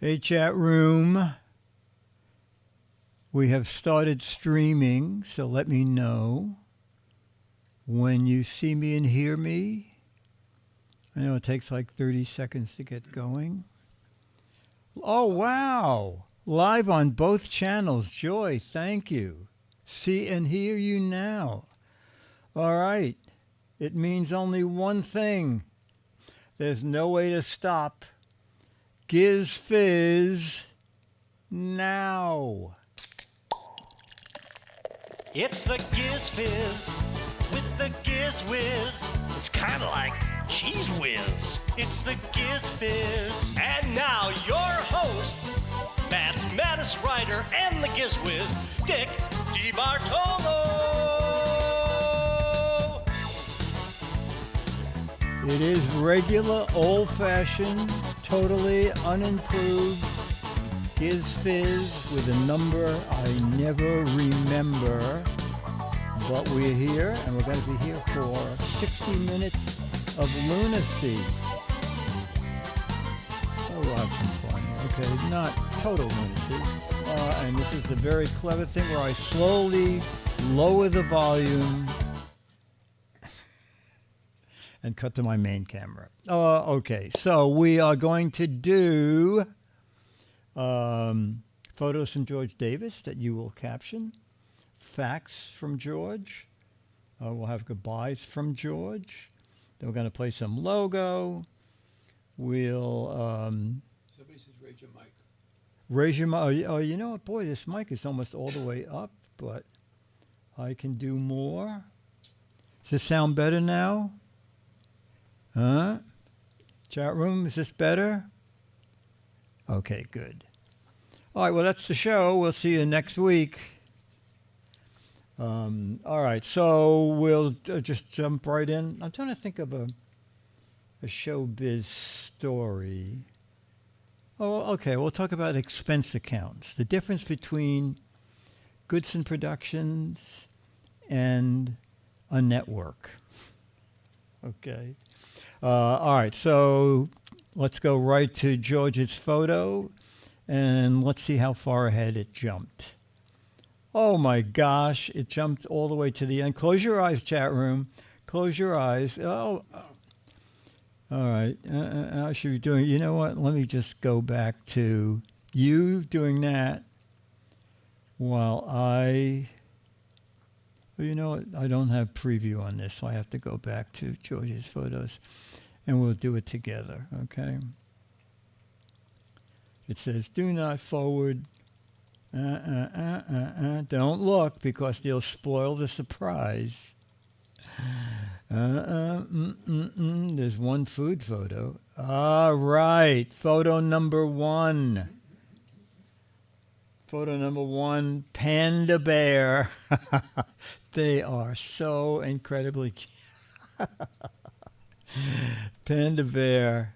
Hey, chat room. We have started streaming, so let me know when you see me and hear me. I know it takes like 30 seconds to get going. Oh, wow. Live on both channels. Joy, thank you. See and hear you now. All right. It means only one thing. There's no way to stop. Giz Fiz now. It's the Giz Fiz with the Giz Whiz. It's kind of like Cheese Whiz. It's the Giz Fiz. And now your host, mathematics writer and the Giz Whiz, Dick DeBartolo. It is regular, old-fashioned, totally unimproved Giz Fiz with a number I never remember. But we're here, and we're going to be here for 60 minutes of lunacy. Oh, we'll have some fun. Okay, not total lunacy. And this is the very clever thing where I slowly lower the volume and cut to my main camera. Okay, so we are going to do photos from George Davis that you will caption, facts from George, we'll have goodbyes from George, then we're going to play some logo, we'll... Somebody says raise your mic. Raise your mic. Oh, you know what? Boy, this mic is almost all the way up, but I can do more. Does this sound better now? Huh? Chat room, is this better? Okay, good. All right, well, that's the show. We'll see you next week. All right, so we'll just jump right in. I'm trying to think of a showbiz story. Oh, okay, we'll talk about expense accounts. The difference between Goodson Productions and a network. Okay. All right, so let's go right to George's photo, and let's see how far ahead it jumped. Oh my gosh, it jumped all the way to the end. Close your eyes, chat room. Close your eyes. Oh, all right. How should we doing? You know what? Let me just go back to you doing that while I... Well, you know what? I don't have preview on this, so I have to go back to George's photos, and we'll do it together, okay? It says, do not forward. Don't look, because they'll spoil the surprise. There's one food photo. All right, photo number one. Photo number one, Panda Bear. They are so incredibly cute. Panda Bear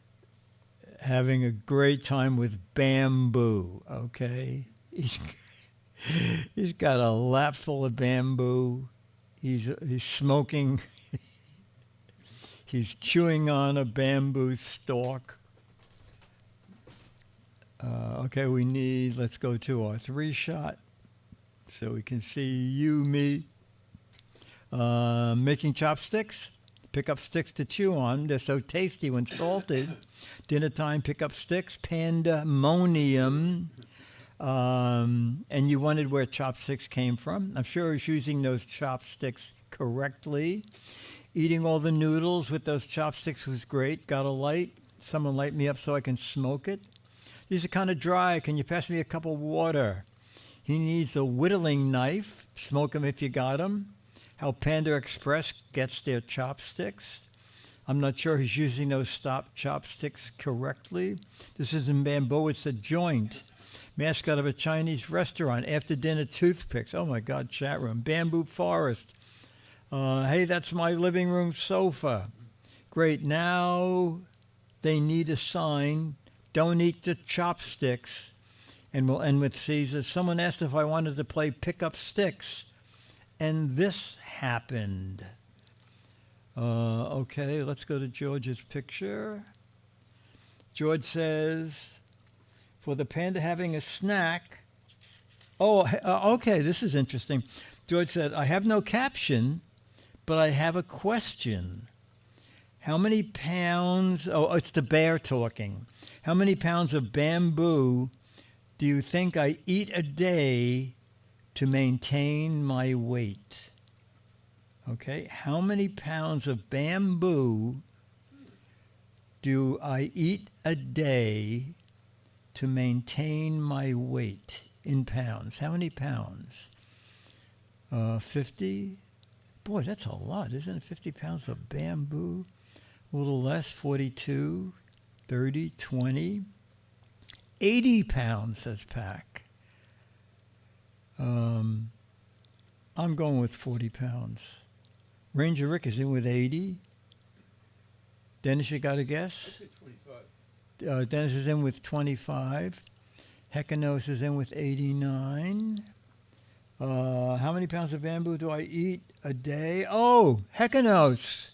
having a great time with bamboo, okay? He's got a lap full of bamboo. He's smoking. He's chewing on a bamboo stalk. Okay, let's go to our 3-shot so we can see you, me. Making chopsticks. Pick up sticks to chew on. They're so tasty when salted. Dinner time, pick up sticks. Pandemonium. And you wondered where chopsticks came from. I'm sure he's using those chopsticks correctly. Eating all the noodles with those chopsticks was great. Got a light. Someone light me up so I can smoke it. These are kind of dry. Can you pass me a cup of water? He needs a whittling knife. Smoke them if you got them. How Panda Express gets their chopsticks. I'm not sure he's using those stop chopsticks correctly. This isn't bamboo, it's a joint. Mascot of a Chinese restaurant. After dinner toothpicks. Oh my God, chat room. Bamboo forest. Hey, that's my living room sofa. Great. Now they need a sign. Don't eat the chopsticks. And we'll end with Caesar. Someone asked if I wanted to play pick up sticks. And this happened. Okay, let's go to George's picture. George says, for the panda having a snack. Oh, okay, this is interesting. George said, I have no caption, but I have a question. How many pounds, oh, it's the bear talking. How many pounds of bamboo do you think I eat a day to maintain my weight? Okay, how many pounds of bamboo do I eat a day to maintain my weight in pounds? How many pounds? 50? Boy, that's a lot, isn't it? 50 pounds of bamboo. A little less, 42, 30, 20. 80 pounds, says Pack. I'm going with 40 pounds. Ranger Rick is in with 80. Dennis, you got a guess? I say 25. Dennis is in with 25. Hekanos is in with 89. How many pounds of bamboo do I eat a day? Oh, Hekanos.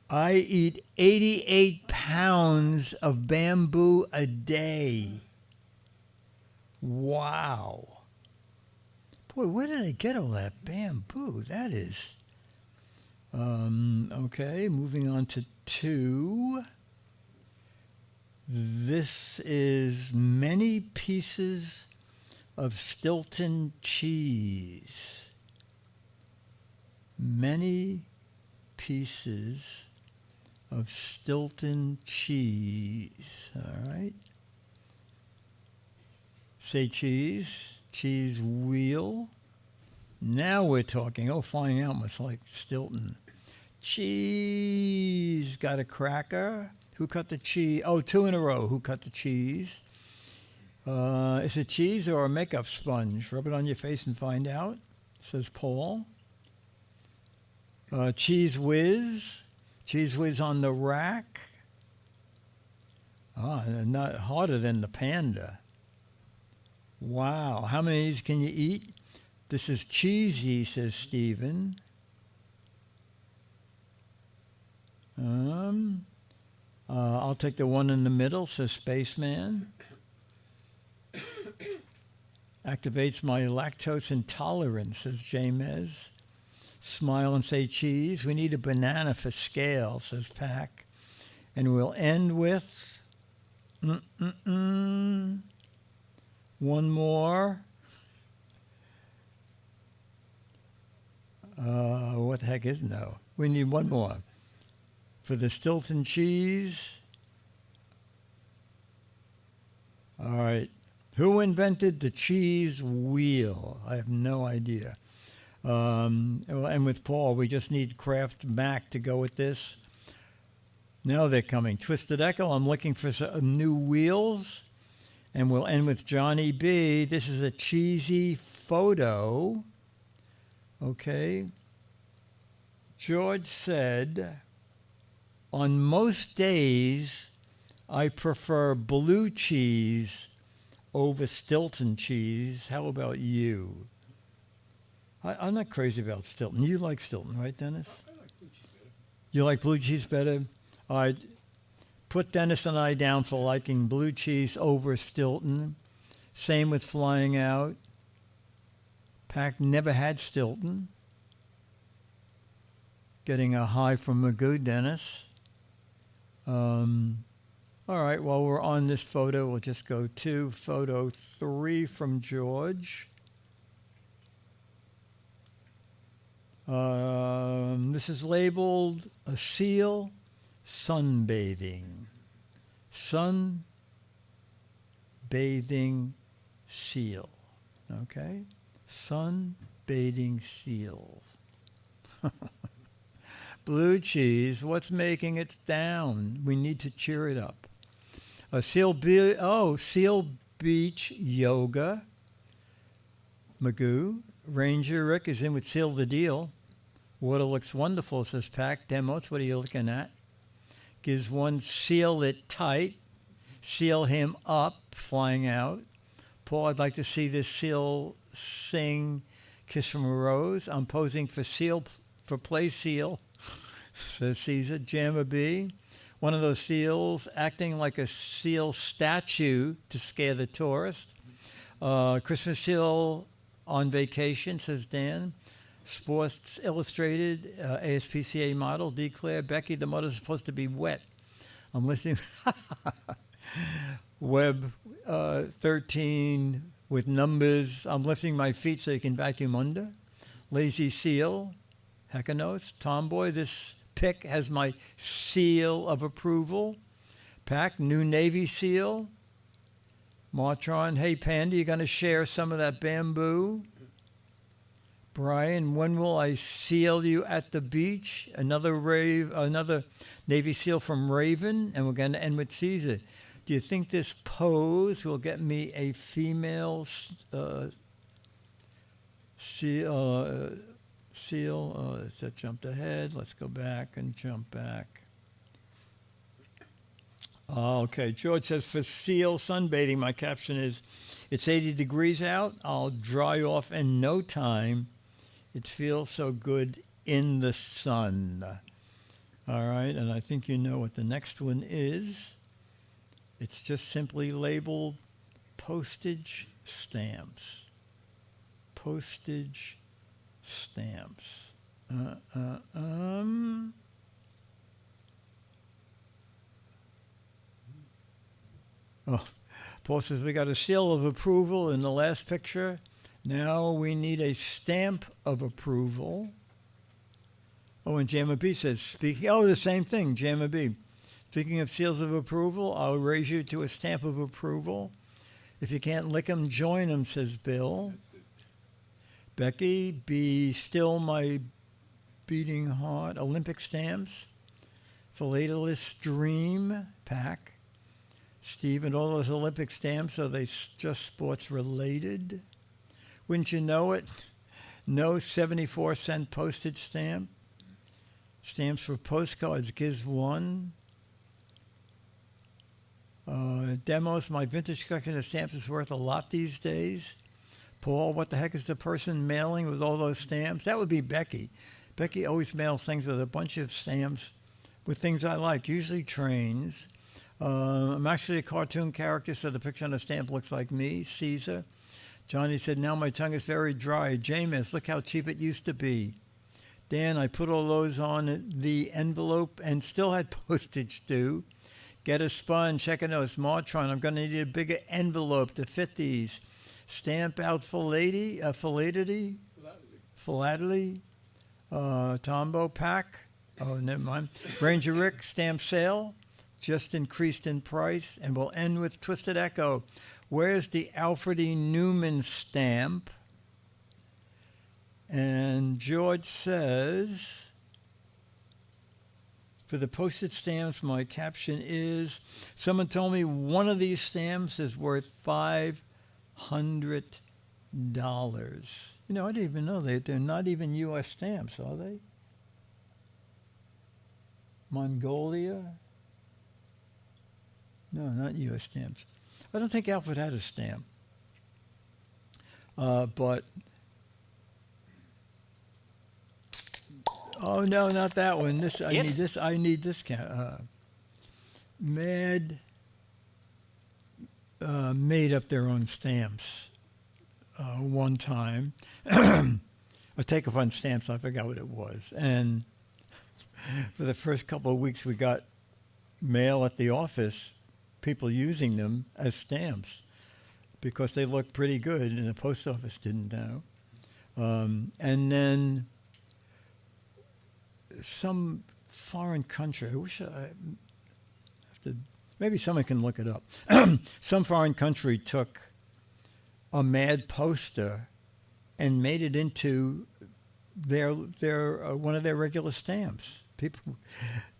I eat 88 pounds of bamboo a day. Wow. Boy, where did I get all that bamboo? That is... okay, moving on to 2. This is many pieces of Stilton cheese. Many pieces of Stilton cheese. All right. Say cheese. Cheese wheel. Now we're talking. Oh, flying out much like Stilton. Cheese. Got a cracker. Who cut the cheese? Oh, 2 in a row. Who cut the cheese? Is it cheese or a makeup sponge? Rub it on your face and find out, says Paul. Cheese whiz. Cheese whiz on the rack. Not harder than the panda. Wow. How many of these can you eat? This is cheesy, says Stephen. I'll take the one in the middle, says Spaceman. Activates my lactose intolerance, says Jamez. Smile and say cheese. We need a banana for scale, says Pack. And we'll end with one more. What the heck is no? We need one more. For the Stilton cheese. All right. Who invented the cheese wheel? I have no idea. And with Paul, we just need Kraft Mac to go with this. Now they're coming. Twisted Echo, I'm looking for some new wheels. And we'll end with Johnny B. This is a cheesy photo. Okay. George said, on most days, I prefer blue cheese over Stilton cheese. How about you? I'm not crazy about Stilton. You like Stilton, right, Dennis? I like blue cheese better. You like blue cheese better? All right. Put Dennis and I down for liking blue cheese over Stilton. Same with flying out. Pack never had Stilton. Getting a high from Magoo, Dennis. All right, while we're on this photo, we'll just go to photo 3 from George. This is labeled a seal sunbathing. Sunbathing seal. Okay? Sunbathing seals. Blue cheese, what's making it down? We need to cheer it up. Seal Beach Yoga. Magoo. Ranger Rick is in with Seal the Deal. Water looks wonderful, says Pack. Demos, what are you looking at? Gives one, seal it tight. Seal him up, flying out. Paul, I'd like to see this seal sing Kiss from a Rose. I'm posing for Seal, for Play Seal, says Caesar. Jammer B. one of those seals acting like a seal statue to scare the tourist. Christmas seal on vacation, says Dan. Sports Illustrated, ASPCA model, declare Becky, the mother's supposed to be wet. I'm listening. Web 13 with numbers. I'm lifting my feet so you can vacuum under. Lazy Seal, Heckanos. Tomboy, this pic has my seal of approval. Pack, new Navy SEAL. Martron, hey Panda, you going to share some of that bamboo? Brian, when will I seal you at the beach? Another Navy SEAL from Raven, and we're going to end with Caesar. Do you think this pose will get me a female seal? That jumped ahead. Let's go back and jump back. Okay, George says, for seal sunbathing, my caption is, it's 80 degrees out. I'll dry off in no time. It feels so good in the sun. All right, and I think you know what the next one is. It's just simply labeled postage stamps. Postage stamps. Oh, Paul says we got a seal of approval in the last picture. Now we need a stamp of approval. Oh, and Jamma B says, the same thing, Jamma B. Speaking of seals of approval, I'll raise you to a stamp of approval. If you can't lick 'em, join 'em, says Bill. Becky, be still my beating heart. Olympic stamps. Philatelist dream pack. Steve, and all those Olympic stamps, are they just sports related? Wouldn't you know it? No 74-cent postage stamp. Stamps for postcards, Giz 1. Demos, my vintage collection of stamps is worth a lot these days. Paul, what the heck is the person mailing with all those stamps? That would be Becky. Becky always mails things with a bunch of stamps with things I like, usually trains. I'm actually a cartoon character, so the picture on the stamp looks like me, Caesar. Johnny said, now my tongue is very dry. James, look how cheap it used to be. Dan, I put all those on the envelope and still had postage due. Get a sponge, check a nose. Martron, I'm going to need a bigger envelope to fit these. Stamp out philately. Tombow pack. Oh, never mind. Ranger Rick, stamp sale. Just increased in price. And we'll end with Twisted Echo. Where's the Alfred E. Newman stamp? And George says, for the postage stamps, my caption is, someone told me one of these stamps is worth $500. You know, I didn't even know they're not even U.S. stamps, are they? Mongolia? No, not U.S. stamps. I don't think Alfred had a stamp. But, oh no, not that one. I need this. Mad made up their own stamps one time. A take-off on stamps, I forgot what it was. And for the first couple of weeks we got mail at the office, people using them as stamps because they looked pretty good and the post office didn't know. And then some foreign country, I wish I have to, maybe someone can look it up. Some foreign country took a mad poster and made it into their one of their regular stamps.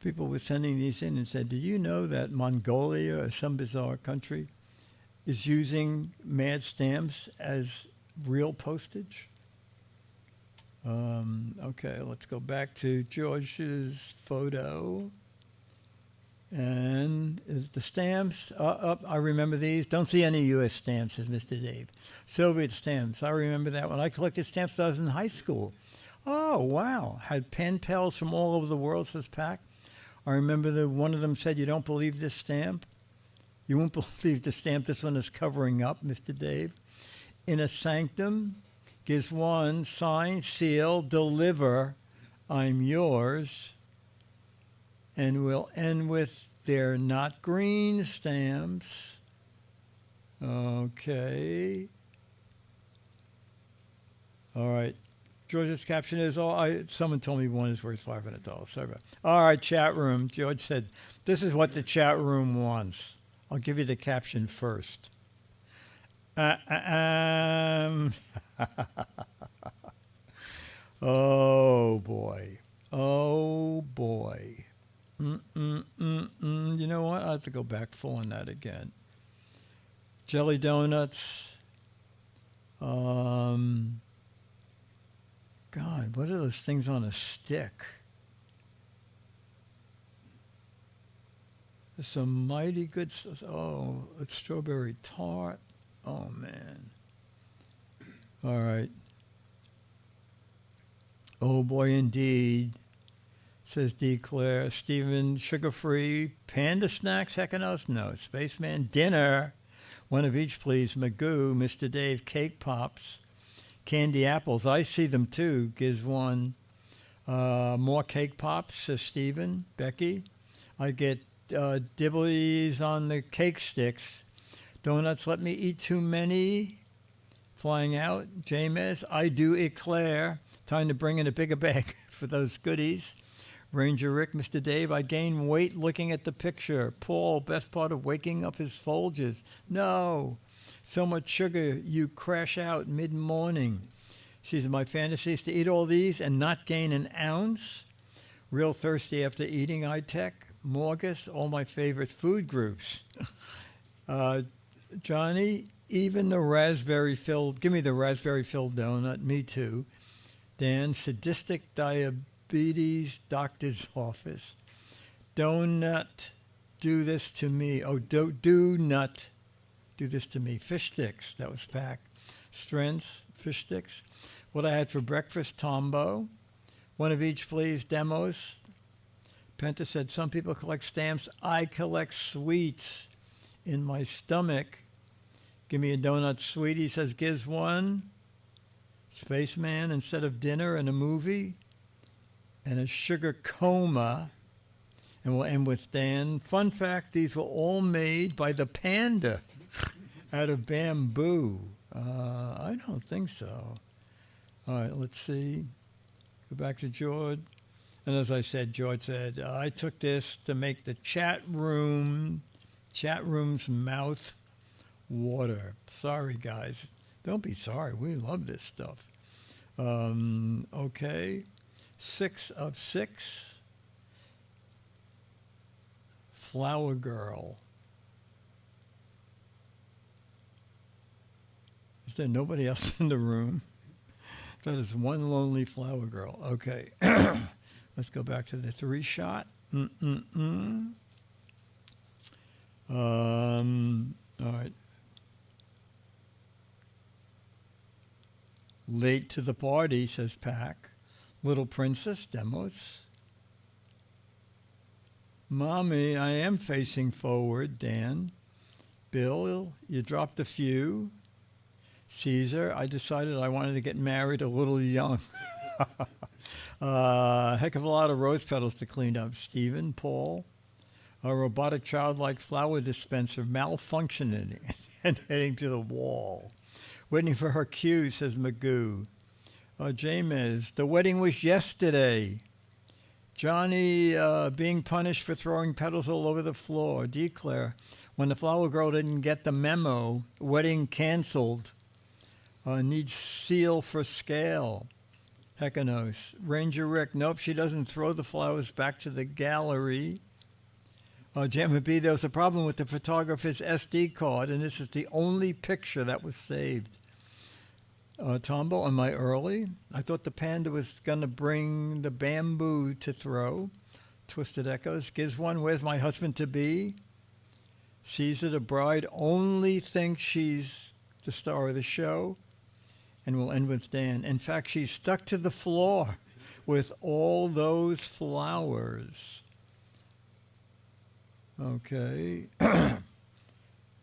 People were sending these in and said, do you know that Mongolia or some bizarre country is using mad stamps as real postage? Okay, let's go back to George's photo. And the stamps, I remember these. Don't see any U.S. stamps, says Mr. Dave. Soviet stamps, I remember that one. I collected stamps when I was in high school. Oh, wow. Had pen pals from all over the world, says Pac. I remember one of them said, "You don't believe this stamp? You won't believe the stamp this one is covering up, Mr. Dave. In a sanctum, gives one, sign, seal, deliver, I'm yours." And we'll end with they're not green stamps. Okay. All right. George's caption is, someone told me one is worth $500. Sorry about it. All right, chat room. George said, this is what the chat room wants. I'll give you the caption first. Oh, boy. Oh, boy. You know what? I have to go back full on that again. Jelly donuts. God, what are those things on a stick? There's some mighty good stuff. Oh, it's strawberry tart. Oh, man. All right. Oh, boy, indeed, says D. Claire. Steven, sugar-free. Panda snacks? Heck knows. No. Spaceman, dinner. One of each, please. Magoo, Mr. Dave, cake pops. Candy apples. I see them, too. Giz one. More cake pops, says Steven. Becky. I get dibblies on the cake sticks. Donuts, let me eat too many. Flying out. James, I do eclair. Time to bring in a bigger bag for those goodies. Ranger Rick, Mr. Dave, I gain weight looking at the picture. Paul, best part of waking up his Folgers. No. So much sugar, you crash out mid-morning. She said, my fantasy is to eat all these and not gain an ounce. Real thirsty after eating iTech. Morgus, all my favorite food groups. Johnny, even the raspberry-filled, give me the raspberry-filled donut, me too. Dan, sadistic diabetes doctor's office. Donut, do this to me. Oh, do not do this to me. Fish sticks, that was Pack. Strengths, fish sticks. What I had for breakfast, Tombo. One of each, please. Demos. Penta said, some people collect stamps. I collect sweets in my stomach. Give me a donut sweet, he says. Giz one. Spaceman instead of dinner and a movie. And a sugar coma. And we'll end with Dan. Fun fact, these were all made by the panda out of bamboo. I don't think so. All right, let's see. Go back to George. And as I said, George said, I took this to make the chat room's mouth water. Sorry, guys. Don't be sorry. We love this stuff. Okay. 6 of 6. Flower Girl. Is there nobody else in the room? That is one lonely flower girl. Okay. Let's go back to the 3-shot. All right. Late to the party, says Pack. Little Princess, Demos. Mommy, I am facing forward, Dan. Bill, you dropped a few. Caesar, I decided I wanted to get married a little young. Heck of a lot of rose petals to clean up. Stephen, Paul, a robotic childlike flower dispenser malfunctioning and heading to the wall. Waiting for her cue, says Magoo. James, the wedding was yesterday. Johnny being punished for throwing petals all over the floor. Declare, when the flower girl didn't get the memo, wedding canceled. Needs seal for scale. Hecanos. Ranger Rick, nope, she doesn't throw the flowers back to the gallery. Jamma B, there was a problem with the photographer's SD card, and this is the only picture that was saved. Tombo, am I early? I thought the panda was going to bring the bamboo to throw. Twisted Echoes. Giz one, where's my husband to be? Caesar, the bride only thinks she's the star of the show. And we'll end with Dan. In fact, she's stuck to the floor with all those flowers. Okay.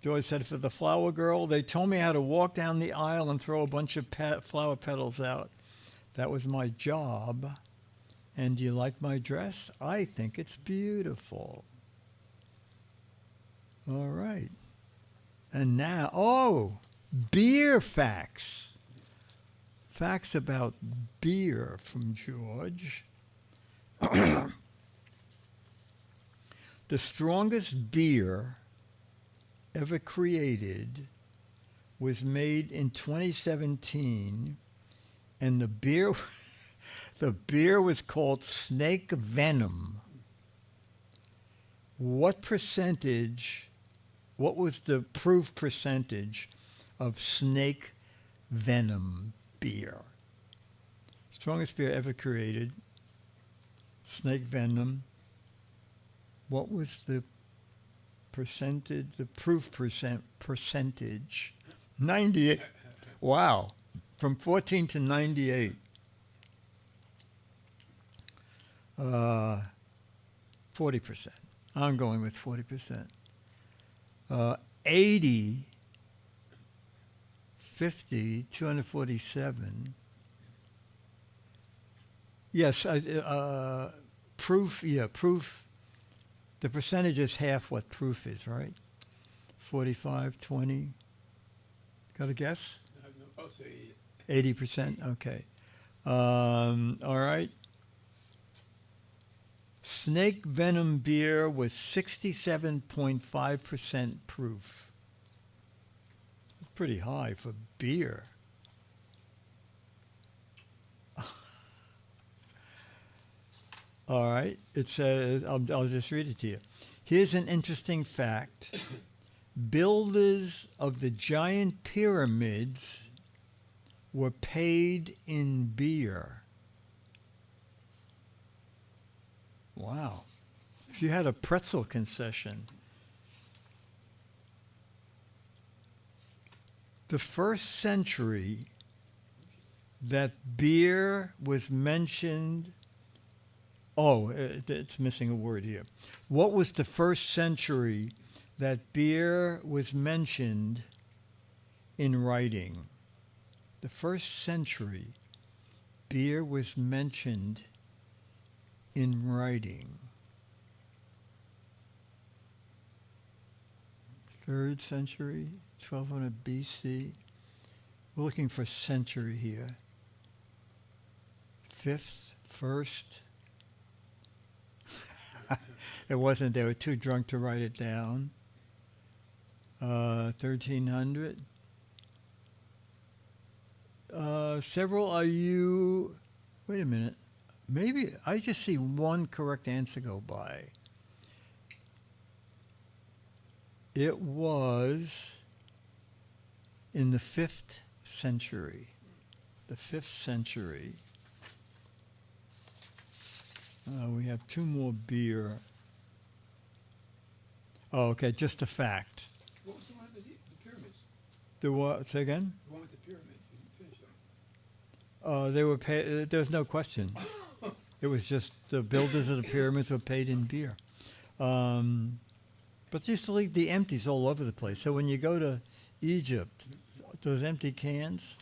Joy said, for the flower girl, they told me how to walk down the aisle and throw a bunch of flower petals out. That was my job. And do you like my dress? I think it's beautiful. All right. And now, beer facts. Facts about beer from George. The strongest beer ever created was made in 2017, and the beer was called Snake Venom. What was the proof percentage of Snake Venom beer? Strongest beer ever created, Snake Venom. What was the percentage, the proof percentage? 98. Wow. From 14 to 98. 40%. I'm going with 40%. 80, 50, 247. Yes, proof, proof. The percentage is half what proof is, right? 45, 20. Got a guess? I'll say 80%? Okay. All right. Snake Venom beer was 67.5% proof. Pretty high for beer. All right. It says, I'll just read it to you. Here's an interesting fact. Builders of the giant pyramids were paid in beer. Wow. If you had a pretzel concession. The first century that beer was mentioned. It's missing a word here. What was the first century that beer was mentioned in writing? The first century beer was mentioned in writing. 3rd century, 1200 BC. We're looking for century here. 5th, 1st. It wasn't, they were too drunk to write it down. 1300. Several are you, wait a minute. Maybe I just see one correct answer go by. It was in the 5th century. The 5th century. We have 2 more beer. Oh, okay, just a fact. what was the one with the pyramids? The what? Say again? The one with the pyramids. You didn't finish that. They were paid. There's no question. It was just the builders of the pyramids were paid in beer. But they used to leave the empties all over the place. So when you go to Egypt, those empty cans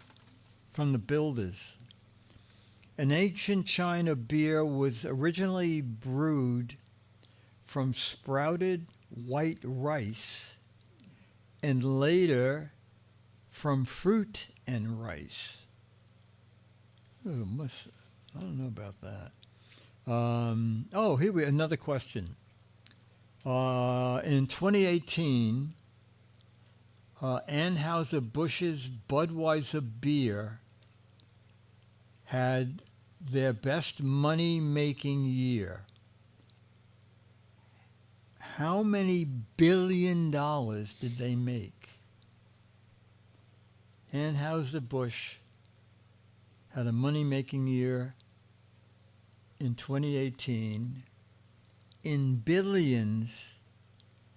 from the builders. An ancient China beer was originally brewed from sprouted white rice and later from fruit and rice. I don't know about that. Here another question. In 2018, Anheuser-Busch's Budweiser beer had their best money-making year. How many $1 billion did they make? Anheuser-Busch had a money-making year in 2018. In billions,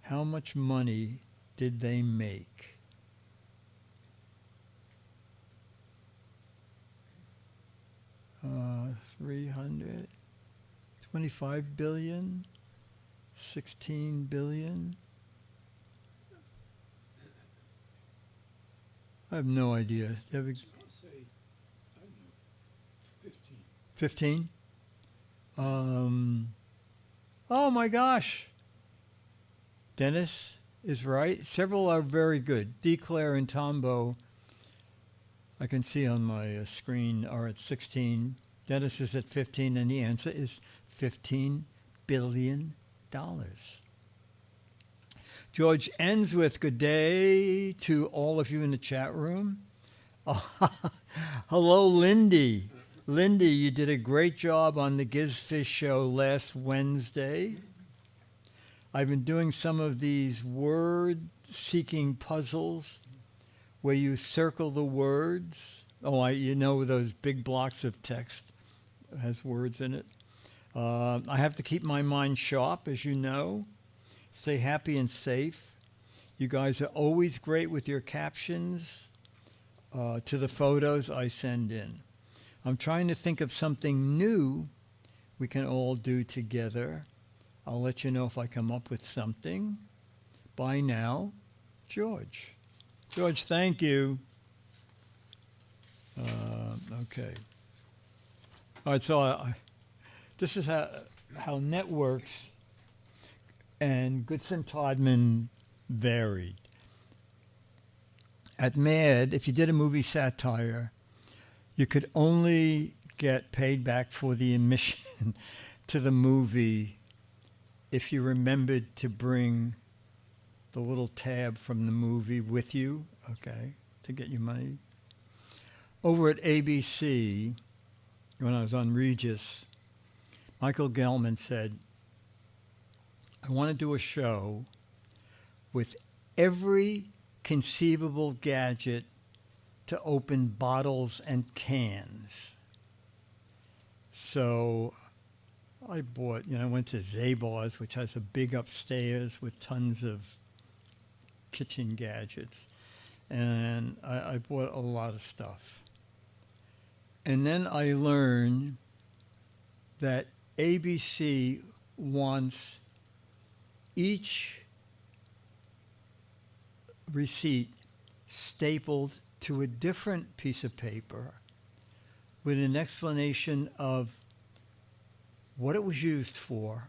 how much money did they make? $325 billion, 16 billion? I have no idea. I'll say, I don't know, 15. 15? Oh my gosh. Dennis is right. Several are very good. Declare and Tombo, I can see on my screen, are at 16. Dennis is at 15, and the answer is $15 billion. George ends with good day to all of you in the chat room. Oh, hello, Lindy. Lindy, you did a great job on the Giz Fiz show last Wednesday. I've been doing some of these word-seeking puzzles where you circle the words. Oh, you know those big blocks of text has words in it. I have to keep my mind sharp, as you know. Stay happy and safe. You guys are always great with your captions to the photos I send in. I'm trying to think of something new we can all do together. I'll let you know if I come up with something. Bye now, George. George, thank you. Okay. All right, so this is how networks and Goodson Todman varied. At MAD, if you did a movie satire, you could only get paid back for the admission to the movie if you remembered to bring the little tab from the movie with you, okay, to get your money. Over at ABC, when I was on Regis, Michael Gelman said, I want to do a show with every conceivable gadget to open bottles and cans. So I bought, I went to Zabar's, which has a big upstairs with tons of kitchen gadgets. And I bought a lot of stuff. And then I learned that ABC wants each receipt stapled to a different piece of paper with an explanation of what it was used for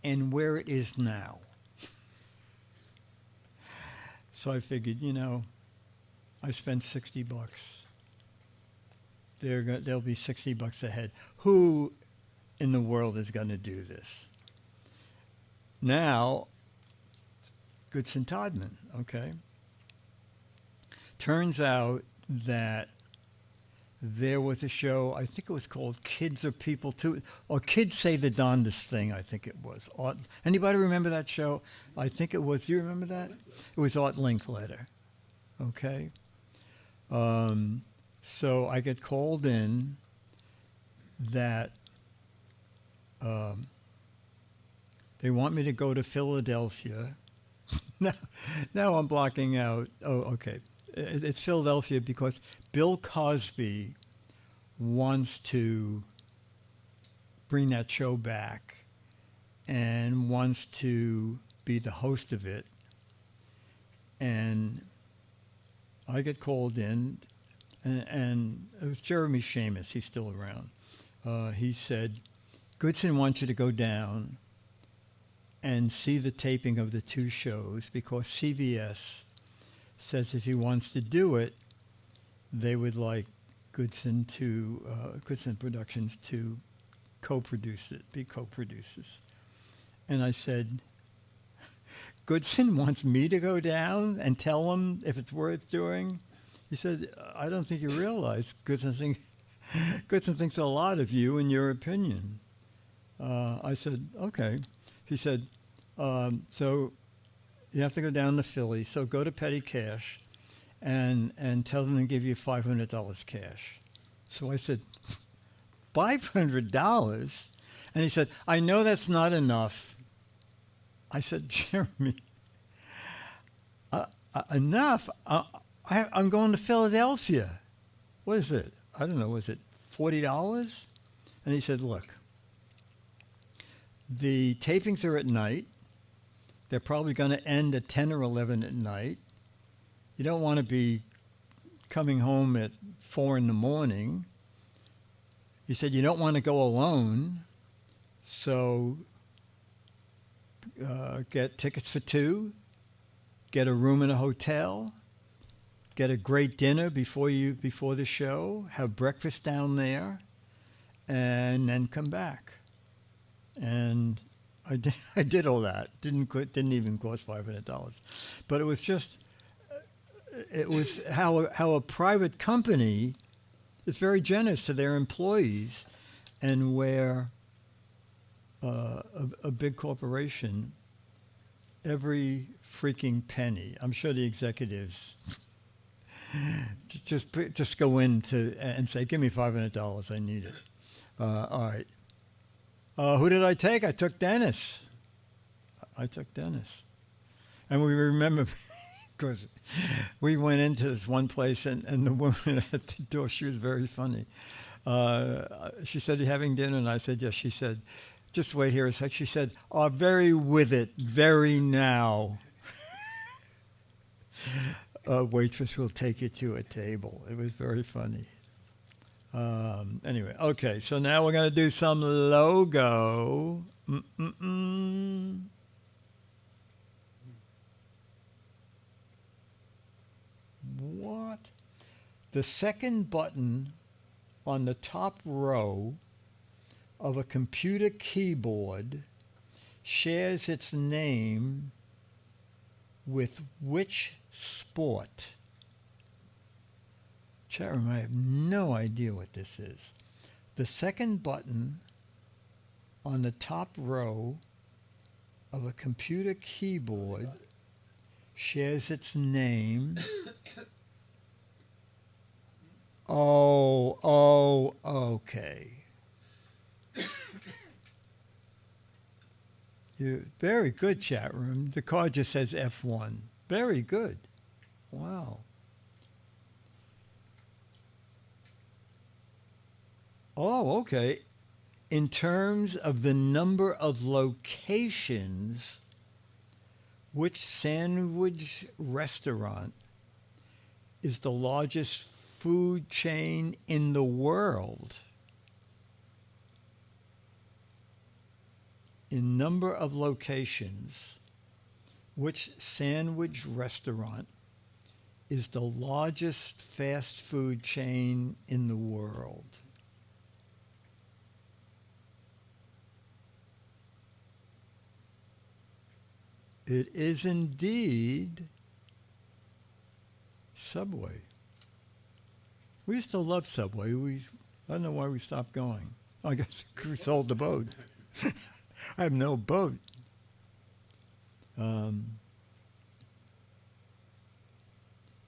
and where it is now. So I figured, I spent $60. There'll be $60 ahead. Who in the world is going to do this? Now, Goodson Todman, okay? Turns out that there was a show, I think it was called Kids Are People Too, or Kids Say the Darndest Thing, I think it was. Anybody remember that show? I think it was, do you remember that? It was Art Linkletter, okay? So I get called in that they want me to go to Philadelphia. Now I'm blocking out. Oh, okay. It's Philadelphia because Bill Cosby wants to bring that show back and wants to be the host of it. And I get called in, and it was Jeremy Shamus. He's still around. He said, Goodson wants you to go down and see the taping of the two shows because CBS says if he wants to do it, they would like Goodson Productions to co-produce it, be co-producers. And I said, Goodson wants me to go down and tell him if it's worth doing? He said, I don't think you realize Goodson thinks a lot of you and your opinion. I said, okay. He said, so you have to go down to Philly, so go to Petty Cash and tell them to give you $500 cash. So I said, $500? And he said, I know that's not enough. I said, Jeremy, enough? I'm going to Philadelphia. What is it? I don't know, was it $40? And he said, look, The tapings are at night. They're probably going to end at 10 or 11 at night. You don't want to be coming home at 4 in the morning. He said you don't want to go alone, so get tickets for two, get a room in a hotel, get a great dinner before the show, have breakfast down there, and then come back. And I did all that. Didn't even cost $500, but it was just how a private company is very generous to their employees, and where a big corporation, every freaking penny. I'm sure the executives just go in and say, "Give me $500. I need it." All right. Who did I take? I took Dennis. And we remember, because we went into this one place, and the woman at the door, she was very funny. She said, "You having dinner?" And I said, "Yes." She said, "Just wait here a sec." She said, "Oh, very with it, very now." A waitress will take you to a table. It was very funny. Anyway, okay, so now we're going to do some logo. What? The second button on the top row of a computer keyboard shares its name with which sport? Chat room, I have no idea what this is. The second button on the top row of a computer keyboard shares its name. Okay. You're very good, chat room. The card just says F1. Very good. Wow. Oh, okay. In terms of the number of locations, which sandwich restaurant is the largest food chain in the world? In number of locations, which sandwich restaurant is the largest fast food chain in the world? It is indeed Subway. We used to love Subway. I don't know why we stopped going. I guess we sold the boat. I have no boat. In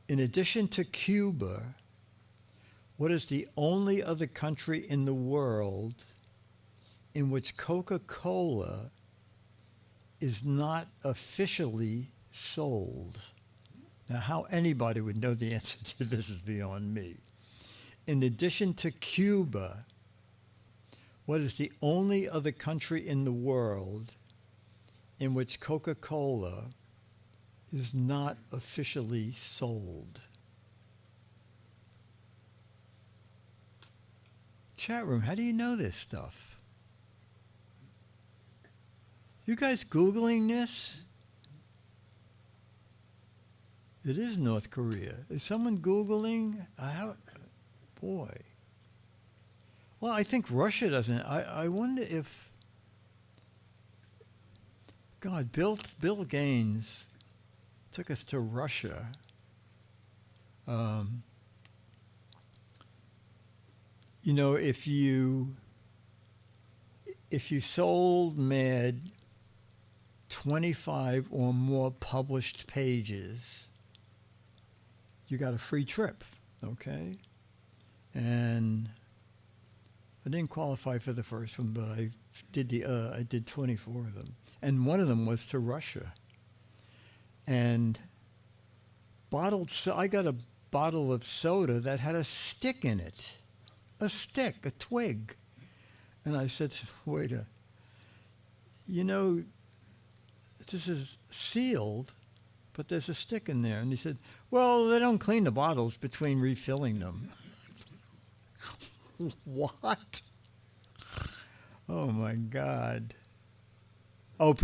addition to Cuba, what is the only other country in the world in which Coca-Cola is not officially sold? Now, how anybody would know the answer to this is beyond me. In addition to Cuba, what is the only other country in the world in which Coca-Cola is not officially sold? Chat room, how do you know this stuff? You guys Googling this? It is North Korea. Is someone Googling? Boy. Well, I think Russia doesn't. I wonder if... God, Bill Gaines took us to Russia. You know, if you sold Mad 25 or more published pages, you got a free trip, okay? And I didn't qualify for the first one, but I did 24 of them, and one of them was to Russia. And I got a bottle of soda that had a stick in it, a twig, and I said to the waiter, you know, this is sealed, but there's a stick in there. And he said, well, they don't clean the bottles between refilling them. What? Oh, my God. Oh,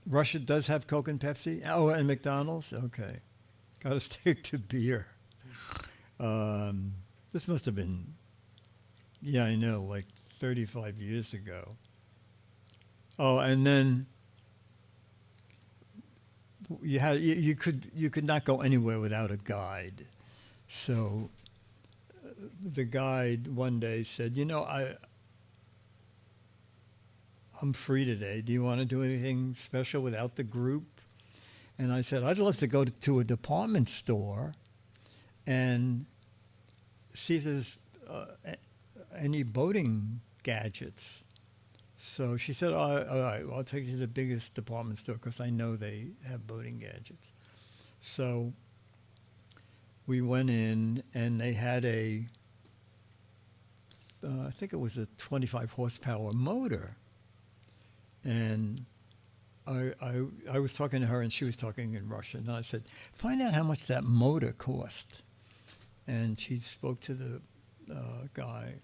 Russia does have Coke and Pepsi? Oh, and McDonald's? Okay. Got to stick to beer. This must have been, yeah, I know, like 35 years ago. Oh, and then you could not go anywhere without a guide. So the guide one day said, you know, I'm free today. Do you want to do anything special without the group? And I said, I'd love to go to a department store and see if there's any boating gadgets. So she said, all right, well, I'll take you to the biggest department store because I know they have boating gadgets. So we went in and they had I think it was a 25 horsepower motor. And I was talking to her and she was talking in Russian. And I said, find out how much that motor cost. And she spoke to the guy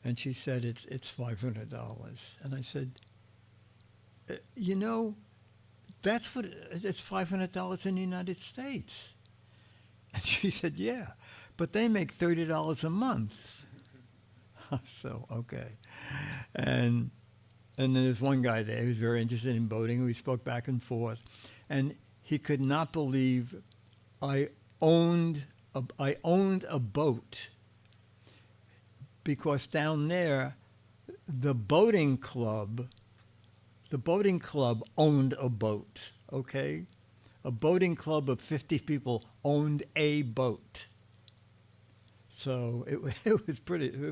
and she said, it's $500. And I said, you know, that's what, it's $500 in the United States. And she said, yeah, but they make $30 a month. So, okay. And then there's one guy there who was very interested in boating. We spoke back and forth. And he could not believe I owned a boat because down there, the boating club owned a boat, okay? A boating club of 50 people owned a boat. So it was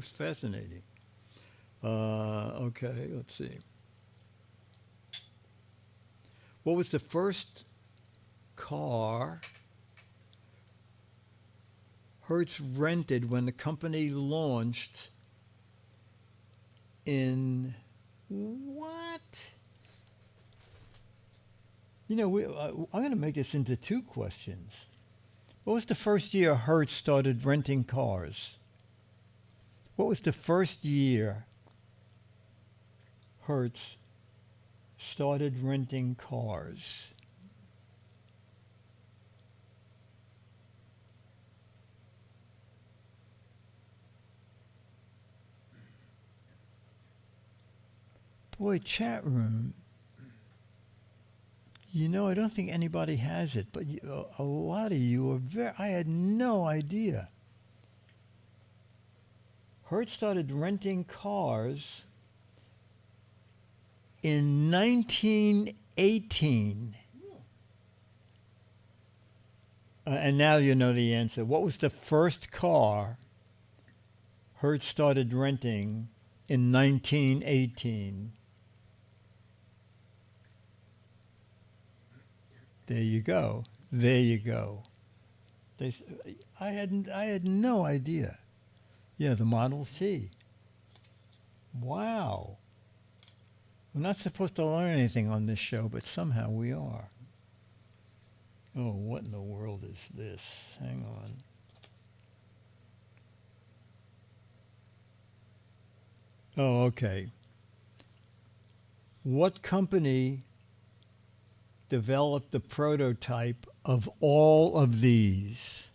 fascinating. Okay, let's see. What was the first car Hertz rented when the company launched in what? You know, I'm going to make this into two questions. What was the first year Hertz started renting cars? What was the first year Hertz started renting cars? Boy, chat room. You know, I don't think anybody has it, but a lot of you are I had no idea. Hertz started renting cars in 1918. And now you know the answer. What was the first car Hertz started renting in 1918? There you go. There you go. I had no idea. Yeah, the Model T. Wow. We're not supposed to learn anything on this show, but somehow we are. Oh, what in the world is this? Hang on. Oh, okay. What company developed the prototype of all of these?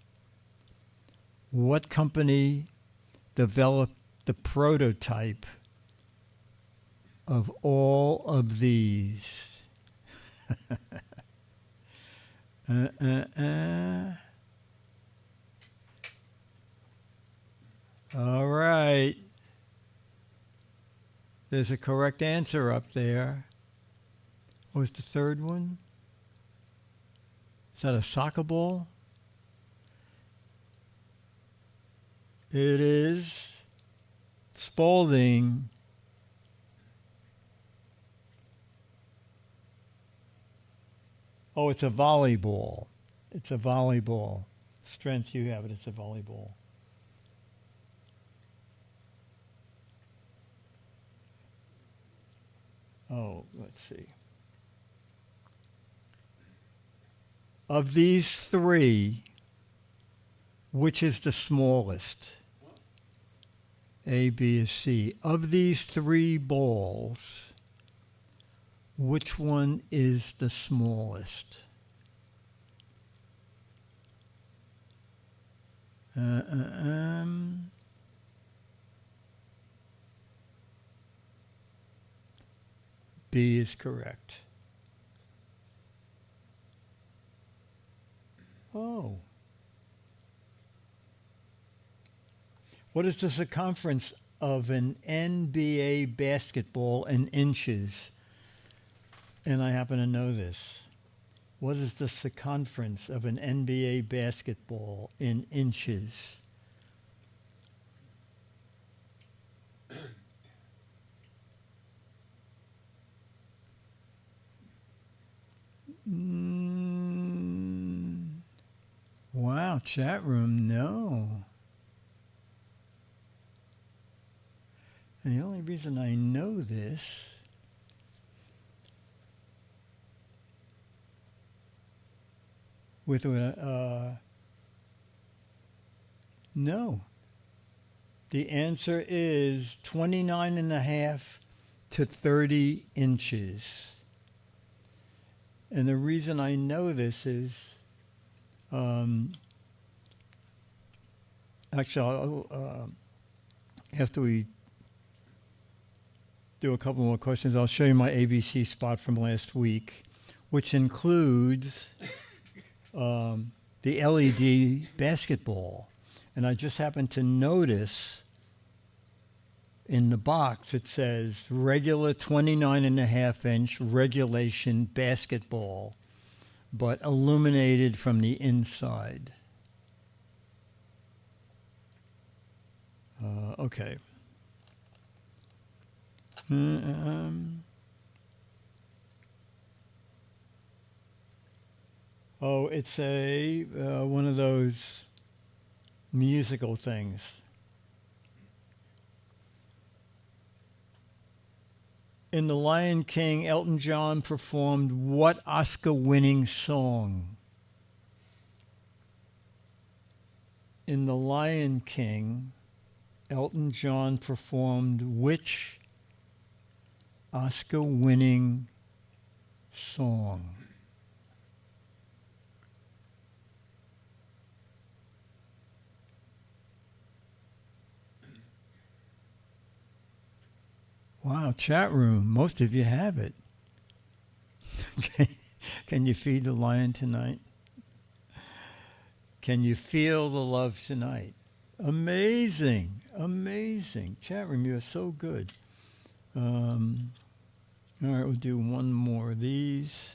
What company developed the prototype of all of these? All right. There's a correct answer up there. What was the third one? Is that a soccer ball? It is Spalding. Oh, it's a volleyball. It's a volleyball. Strength you have it, it's a volleyball. Oh, let's see. Of these three, which is the smallest? A, B, or C. Of these three balls, which one is the smallest? B is correct. Oh. What is the circumference of an NBA basketball in inches? And I happen to know this. What is the circumference of an NBA basketball in inches? Wow, chat room, no. And the only reason I know this with no. The answer is 29.5 to 30 inches. And the reason I know this is, actually, after we do a couple more questions, I'll show you my ABC spot from last week, which includes the LED basketball. And I just happened to notice in the box it says regular 29.5-inch regulation basketball, but illuminated from the inside. Okay. Oh, it's a one of those musical things. In The Lion King, Elton John performed what Oscar-winning song? In The Lion King, Elton John performed which Oscar-winning song? Wow, chat room, most of you have it. Can you feed the lion tonight? Can you feel the love tonight? Amazing, amazing. Chat room, you're so good. All right, we'll do one more of these.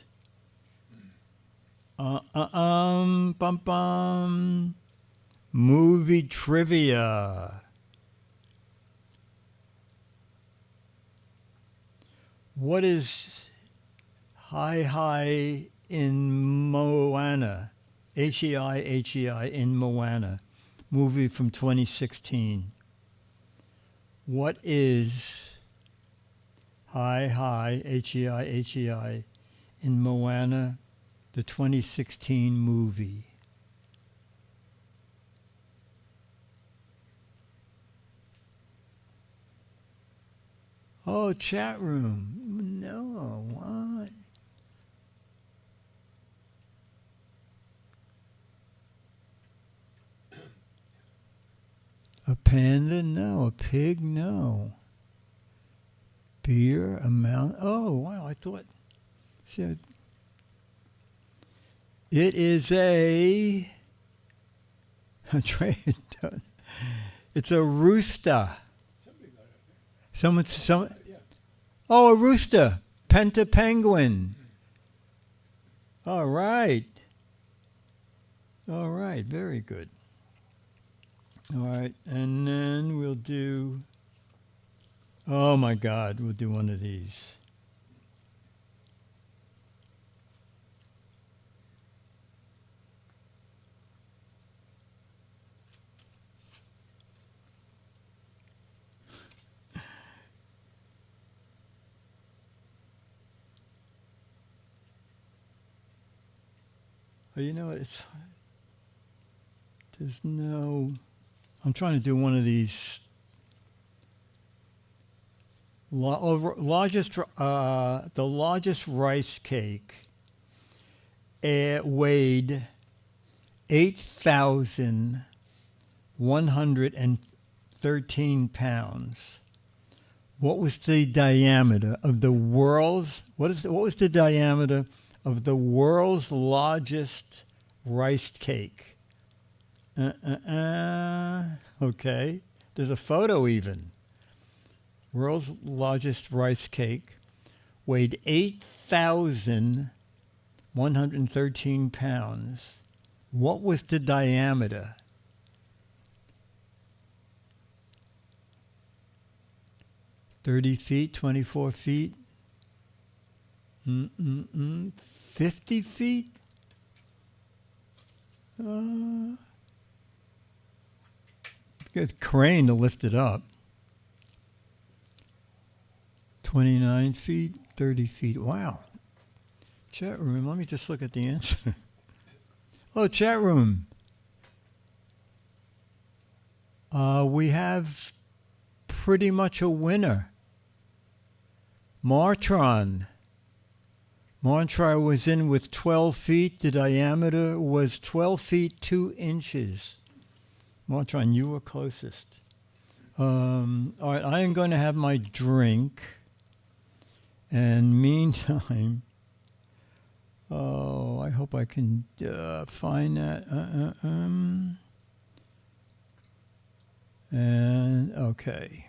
Bum bum. Movie trivia. What is Hi in Moana? Hei in Moana. Movie from 2016. What is Hei in Moana, the 2016 movie? Oh, chat room. No, what? A panda? No. A pig? No. Beer? A mountain? Oh, wow, I thought. Shit. It is a... It's a rooster. Oh, a rooster. Penta penguin. All right. All right, very good. All right, and then we'll do, oh my God, we'll do one of these. Oh, you know what? There's no. I'm trying to do one of these. The largest rice cake weighed 8,113 pounds. What was the diameter of the world's? What was the diameter of the world's largest rice cake? Okay. There's a photo even. World's largest rice cake weighed 8,113 pounds. What was the diameter? $30 feet, 24 feet, 50 feet? Get a crane to lift it up. 29 feet, 30 feet. Wow. Chat room, let me just look at the answer. Oh, chat room. We have pretty much a winner. Martron. Martron was in with 12 feet. The diameter was 12 feet, 2 inches. Martron, you were closest. All right, I am going to have my drink. And meantime, I hope I can find that. And okay.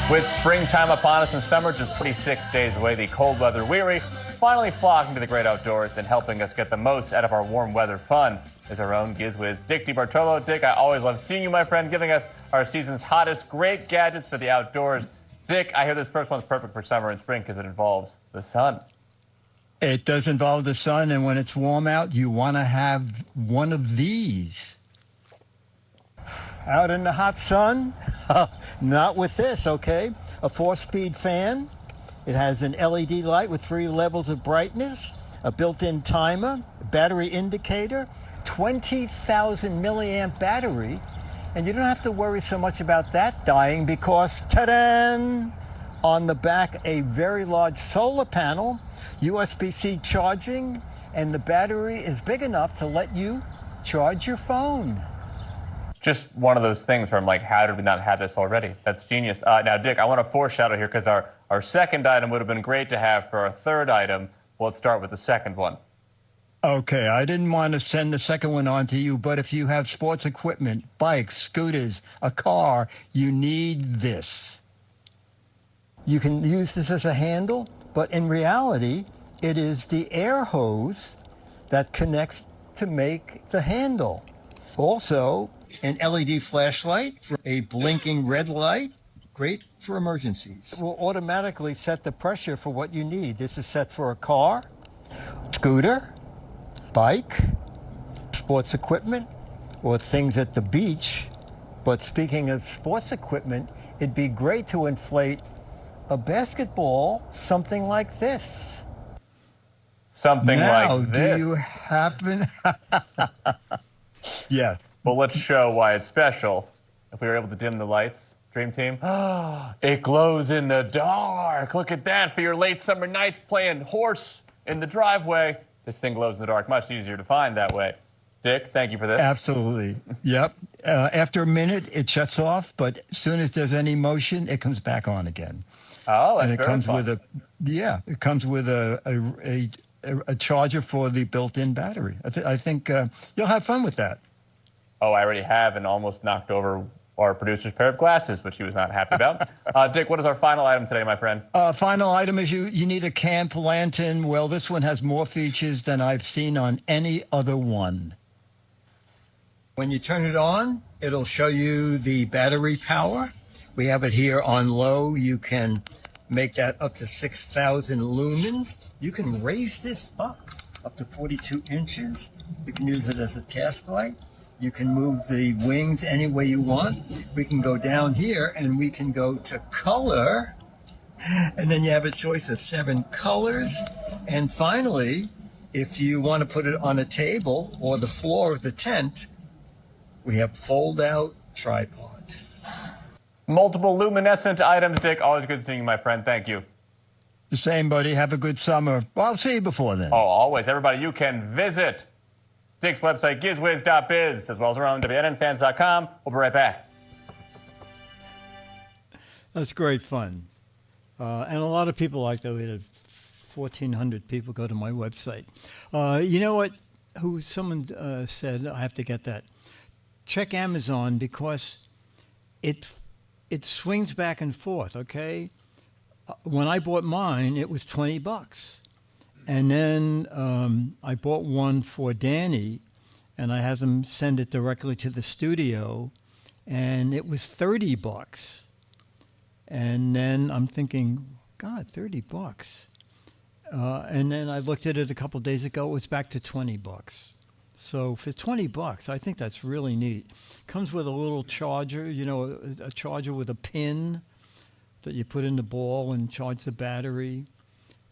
With springtime upon us and summer just 26 days away, the cold weather weary finally flocking to the great outdoors and helping us get the most out of our warm weather fun is our own Giz Wiz, Dick DeBartolo. Dick, I always love seeing you, my friend, giving us our season's hottest great gadgets for the outdoors. Dick, I hear this first one's perfect for summer and spring because it involves the sun. It does involve the sun, and when it's warm out, you want to have one of these. Out in the hot sun? Not with this, okay? A 4-speed fan. It has an LED light with 3 levels of brightness, a built-in timer, a battery indicator, 20,000 milliamp battery, and you don't have to worry so much about that dying because, ta-da! On the back, a very large solar panel, USB-C charging, and the battery is big enough to let you charge your phone. Just one of those things where I'm like, how did we not have this already? That's genius. Now, Dick, I want to foreshadow here because our second item would have been great to have for our third item. Well, let's start with the second one. Okay, I didn't want to send the second one on to you, but if you have sports equipment, bikes, scooters, a car, you need this. You can use this as a handle, but in reality, it is the air hose that connects to make the handle. Also, an LED flashlight for a blinking red light. Great for emergencies. It will automatically set the pressure for what you need. This is set for a car, scooter, bike, sports equipment, or things at the beach. But speaking of sports equipment, it'd be great to inflate a basketball, something like this. Something now, like this. Do you happen? Yeah. Well, let's show why it's special. If we were able to dim the lights, Dream Team, it glows in the dark. Look at that for your late summer nights playing horse in the driveway. This thing glows in the dark, much easier to find that way. Dick, thank you for this. Absolutely. Yep. After a minute, it shuts off, but as soon as there's any motion, it comes back on again. Oh, that's and it very comes fun. with it comes with a charger for the built-in battery. I think you'll have fun with that. Oh, I already have, and almost knocked over our producer's pair of glasses, which he was not happy about. Dick, what is our final item today, my friend? Final item is you need a camp lantern. Well, this one has more features than I've seen on any other one. When you turn it on, it'll show you the battery power. We have it here on low. You can make that up to 6,000 lumens. You can raise this up to 42 inches. You can use it as a task light. You can move the wings any way you want. We can go down here and we can go to color. And then you have a choice of 7 colors. And finally, If you want to put it on a table or the floor of the tent, we have fold-out tripod. Multiple luminescent items, Dick. Always good seeing you, my friend. Thank you. The same, buddy. Have a good summer. Well, I'll see you before then. Oh, always. Everybody, you can visit Dick's website, gizwiz.biz, as well as our own WNNFans.com. We'll be right back. That's great fun. And a lot of people like that. We had 1,400 people go to my website. You know what? Someone said, I have to get that. Check Amazon because it swings back and forth, okay? When I bought mine, it was $20. And then I bought one for Danny, and I had them send it directly to the studio, and it was $30. And then I'm thinking, God, $30. And then I looked at it a couple of days ago. It was back to $20. So for $20, I think that's really neat. Comes with a little charger, you know, a charger with a pin that you put in the ball and charge the battery.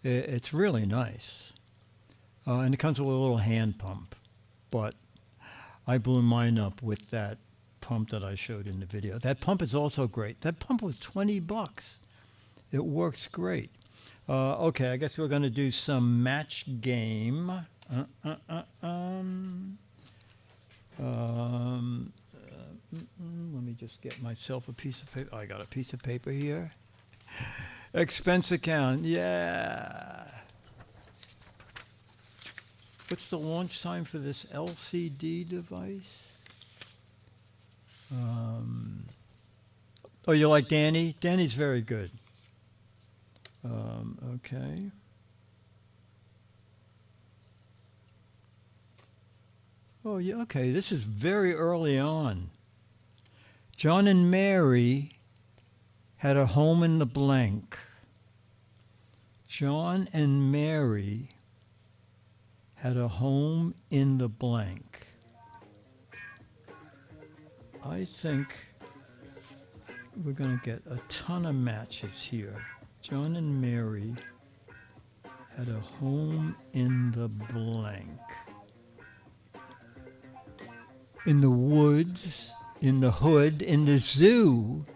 It's really nice. And it comes with a little hand pump. But I blew mine up with that pump that I showed in the video. That pump is also great. That pump was $20. It works great. Okay, I guess we're going to do some match game. Let me just get myself a piece of paper. I got a piece of paper here. Expense account, yeah. What's the launch time for this LCD device? Oh, you like Danny? Danny's very good. Okay. Oh, yeah, okay, this is very early on. John and Mary had a home in the blank. John and Mary had a home in the blank. I think we're going to get a ton of matches here. John and Mary had a home in the blank. In the woods, in the hood, in the zoo,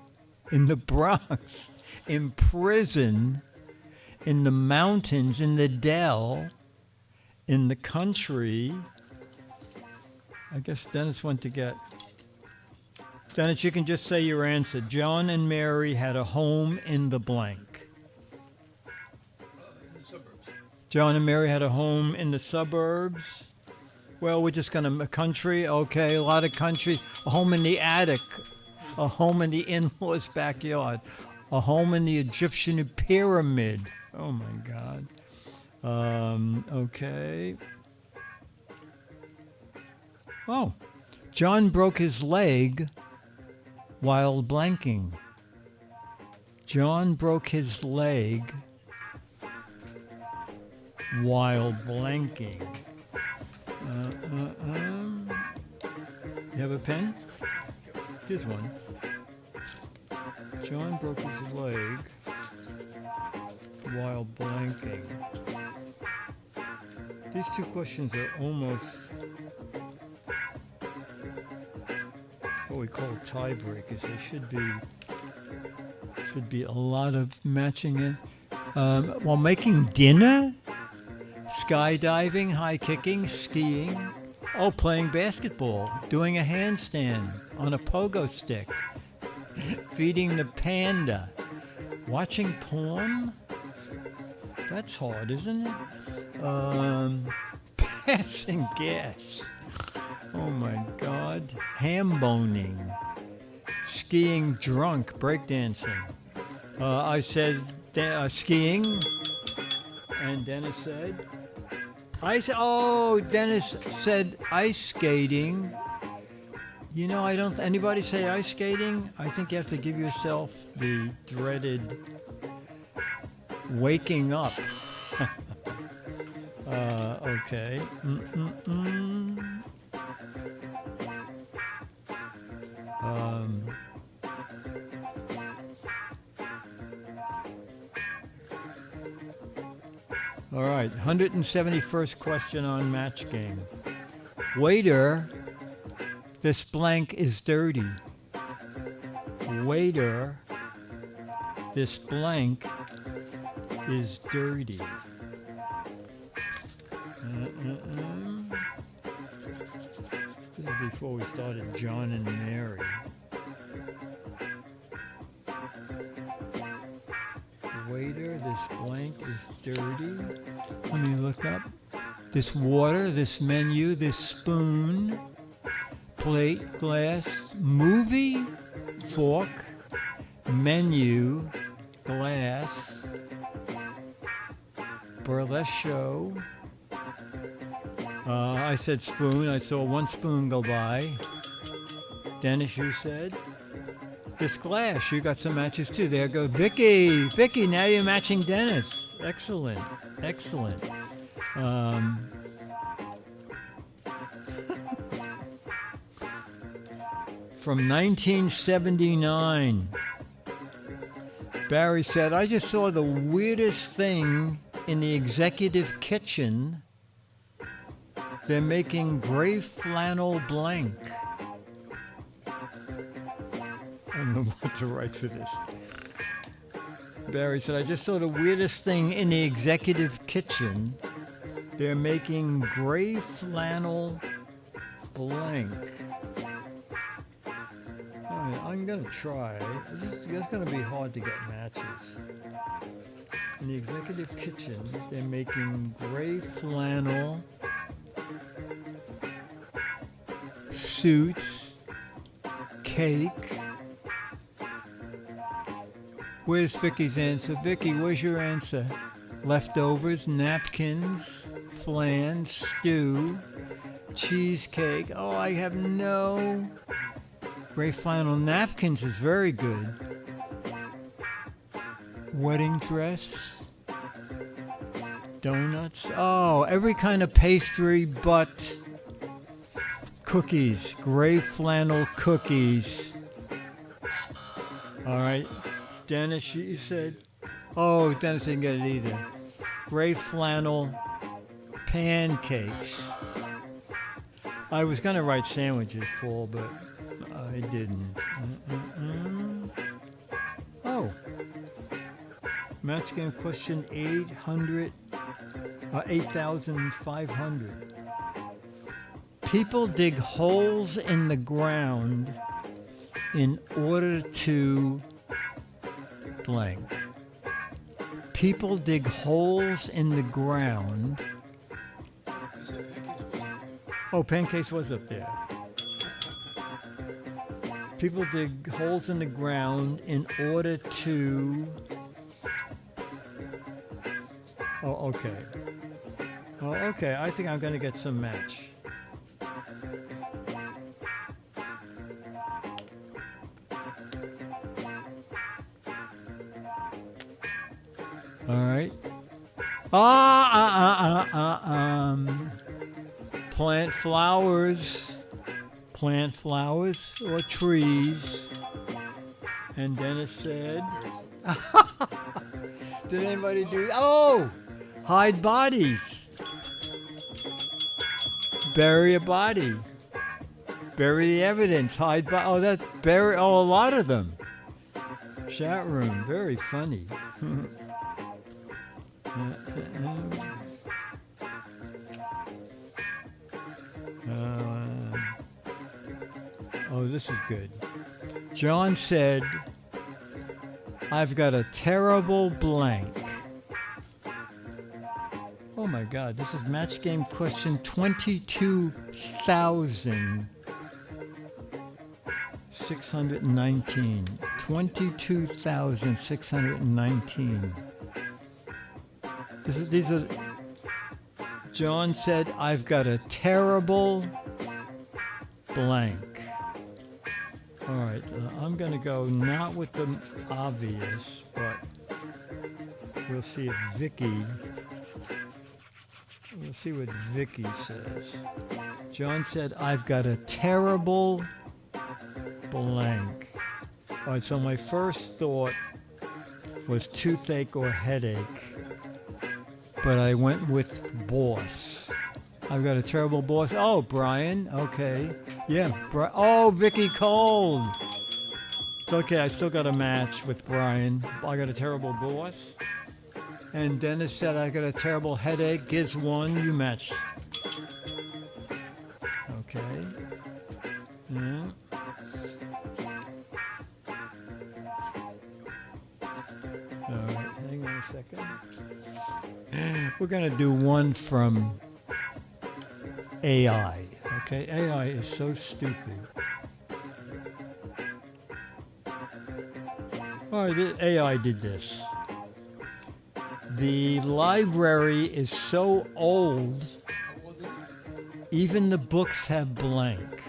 in the Bronx, in prison, in the mountains, in the dell, in the country. I guess Dennis went to get... Dennis, you can just say your answer. John and Mary had a home in the blank. In the suburbs. John and Mary had a home in the suburbs. Well, we're just going to country. Okay, a lot of country. A home in the attic. A home in the in-law's backyard. A home in the Egyptian pyramid. Oh, my God. Okay. Oh, John broke his leg while blanking. John broke his leg while blanking. You have a pen? Here's one. John broke his leg while blanking. These two questions are almost what we call tiebreakers. There should be a lot of matching it. While making dinner, skydiving, high kicking, skiing, playing basketball, doing a handstand on a pogo stick, feeding the panda, watching porn. That's hard, isn't it? Passing gas. Oh my God. Ham boning. Skiing drunk. Breakdancing. I said skiing. And Dennis said? Dennis said ice skating. You know, anybody say ice skating? I think you have to give yourself the dreaded waking up. Okay. All right. right, 171st question on Match Game. Waiter, this blank is dirty. Waiter, this blank is dirty. This is before we started John and Mary. Waiter, this blank is dirty. Let me look up. This water, this menu, this spoon, plate, glass, movie, fork, menu, glass, burlesque show. I said spoon. I saw one spoon go by. Dennis, you said? This glass. You got some matches too. There go Vicky. Vicky, now you're matching Dennis. Excellent. Excellent. From 1979, Barry said, I just saw the weirdest thing in the executive kitchen. They're making gray flannel blank. I don't know what to write for this. Barry said, I just saw the weirdest thing in the executive kitchen. They're making gray flannel blank. All right, I'm going to try. It's going to be hard to get matches. In the executive kitchen, they're making gray flannel suits, cake. Where's Vicky's answer? Vicky, where's your answer? Leftovers, napkins, flan, stew, cheesecake. Oh, I have no. Gray flannel napkins is very good. Wedding dress, donuts. Oh, every kind of pastry but cookies. Gray flannel cookies. All right. Dennis, you said? Oh, Dennis didn't get it either. Gray flannel pancakes. I was going to write sandwiches, Paul, but I didn't. Oh. Match game question 8,500. People dig holes in the ground in order to blank. People dig holes in the ground. Oh, pancakes was up there. People dig holes in the ground in order to... Oh, okay. Oh, okay. I think I'm going to get some match. All right. Plant flowers. Plant flowers or trees. And Dennis said... Did anybody do... Oh! Hide bodies. Bury a body. Bury the evidence. Hide body. Oh, that's bury... Oh, a lot of them. Chat room. Very funny. Oh, this is good. John said, I've got a terrible blank. Oh my God, this is match game question 22,619. 22,619. These are. John said, I've got a terrible blank. All right, I'm going to go not with the obvious, but we'll see if Vicky. We'll see what Vicky says. John said, I've got a terrible blank. All right, so my first thought was toothache or headache. but I went with boss. I've got a terrible boss. Oh, Brian. Okay. Yeah. Oh, Vicky Cole. It's okay. I still got a match with Brian. I got a terrible boss. And Dennis said I got a terrible headache. Giz won. You matched. Okay. Yeah. All right. Hang on a second. We're going to do one from AI. Okay, AI is so stupid. All right, AI did this. The library is so old, even the books have blank.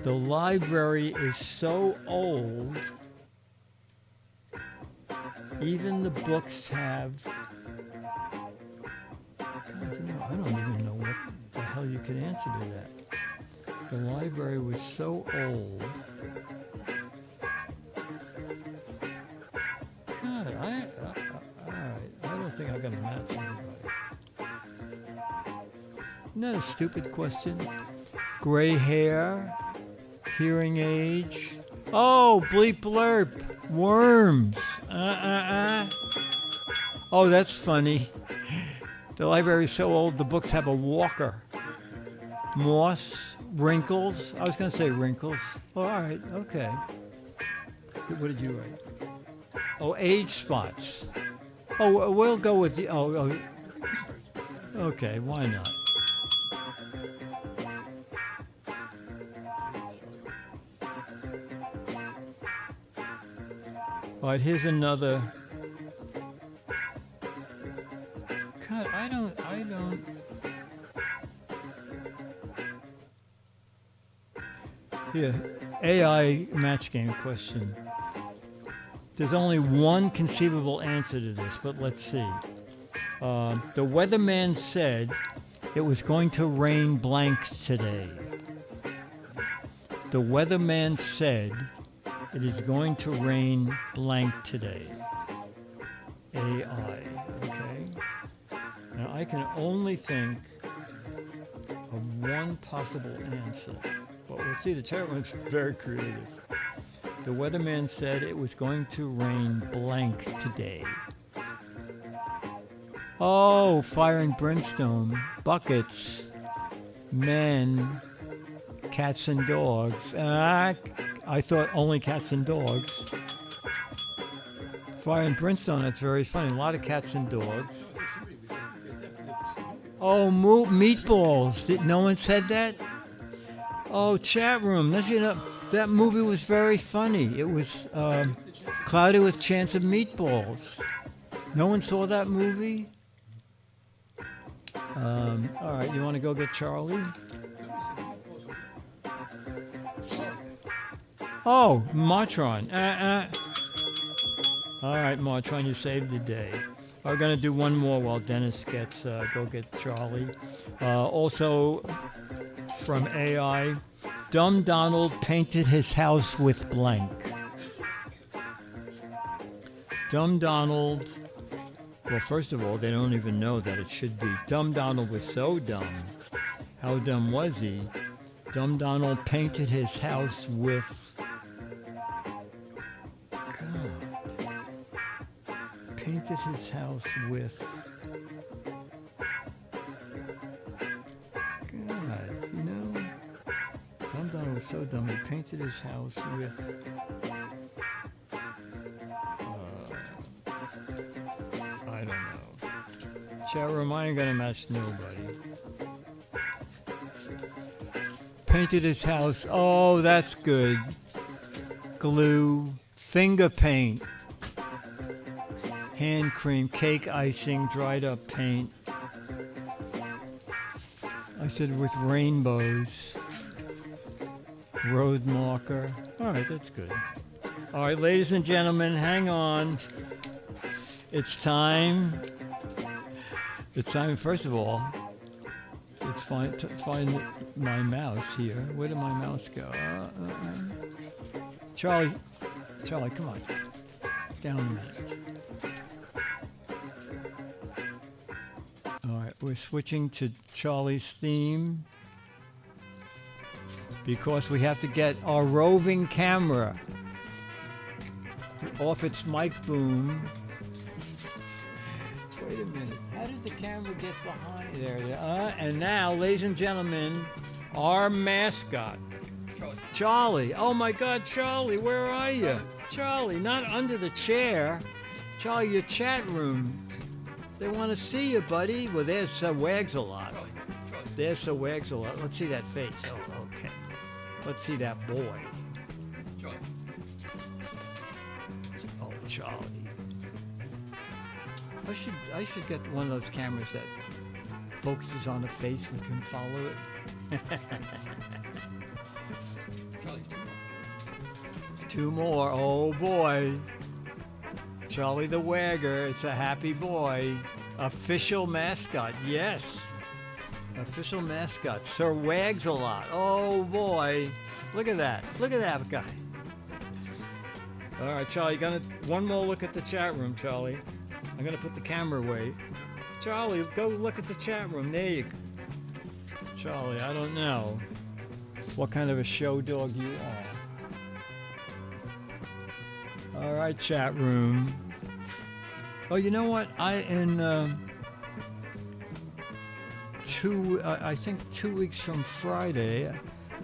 The library is so old, even the books have... I don't even know what the hell you could answer to that. The library was so old. God, all right. I don't think I'm going to match anybody. Isn't that a stupid question? Gray hair, hearing age. Oh, bleep blurp, worms. Oh, that's funny. The library is so old, the books have a walker. Moss, wrinkles. I was going to say wrinkles. Oh, all right, okay. What did you write? Oh, age spots. Oh, we'll go with the... Oh, okay, why not? All right, here's another... God, I don't... Here, AI match game question. There's only one conceivable answer to this, but let's see. The weatherman said it was going to rain blank today. The weatherman said it is going to rain blank today. AI, okay? Now I can only think of one possible answer, but we'll see. The chat room's very creative. The weatherman said it was going to rain blank today. Oh, fire and brimstone, buckets, men, cats and dogs. I thought only cats and dogs. Fire and brimstone, that's very funny. A lot of cats and dogs. Oh, meatballs. No one said that? Oh, chat room. That movie was very funny. It was Cloudy with Chance of Meatballs. No one saw that movie? All right, you want to go get Charlie? Oh, Martron. All right, Martron, you saved the day. We're going to do one more while Dennis gets go get Charlie. Also from AI, Dumb Donald painted his house with blank. Dumb Donald, well, first of all, they don't even know that it should be. Dumb Donald was so dumb. How dumb was he? Dumb Donald painted his house with... God. Painted his house with... God, you know... Dumb Donald was so dumb, he painted his house with... I don't know. Chat room, I ain't gonna match nobody. Painted his house. Oh, that's good. Glue. Finger paint. Hand cream. Cake icing. Dried up paint. I said with rainbows. Road marker. All right, that's good. All right, ladies and gentlemen, hang on. It's time. It's time, first of all, let's find my mouse here. Where did my mouse go? Charlie, come on. Down a minute. we're switching to Charlie's theme because we have to get our roving camera off its mic boom. Wait a minute. How did the camera get behind there? And now, ladies and gentlemen, our mascot, Charlie. Oh my God, Charlie, where are you? Charlie, not under the chair. Charlie, your chat room. They want to see you, buddy. Well, there's Wags a lot. There's Wags a lot. Let's see that face. Oh, okay. Let's see that boy. Oh, Charlie. I should get one of those cameras that focuses on the face and can follow it. Two more. Oh boy. Charlie the Wagger. It's a happy boy. Official mascot. Yes. Official mascot. Sir Wags a lot. Oh boy. Look at that. Look at that guy. All right, Charlie, one more look at the chat room, Charlie. I'm gonna put the camera away. Charlie, go look at the chat room. There you go. Charlie, I don't know what kind of a show dog you are. All right, chat room. Oh, you know what? I think 2 weeks from Friday,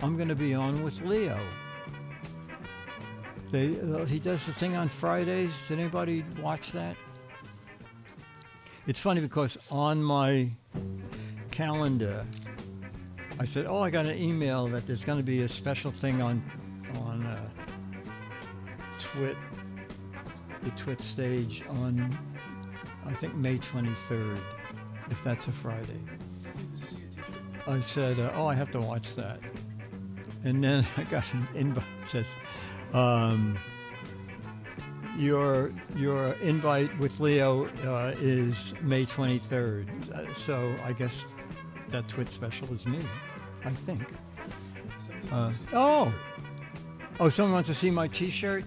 I'm gonna be on with Leo. He does the thing on Fridays. Did anybody watch that? It's funny because on my calendar, I said, "Oh, I got an email that there's going to be a special thing on TWiT, the TWiT stage on, I think May 23rd, if that's a Friday." I said, "Oh, I have to watch that," and then I got an invite that says, Your invite with Leo is May 23rd, so I guess that TWiT special is me, I think. Oh, someone wants to see my T-shirt?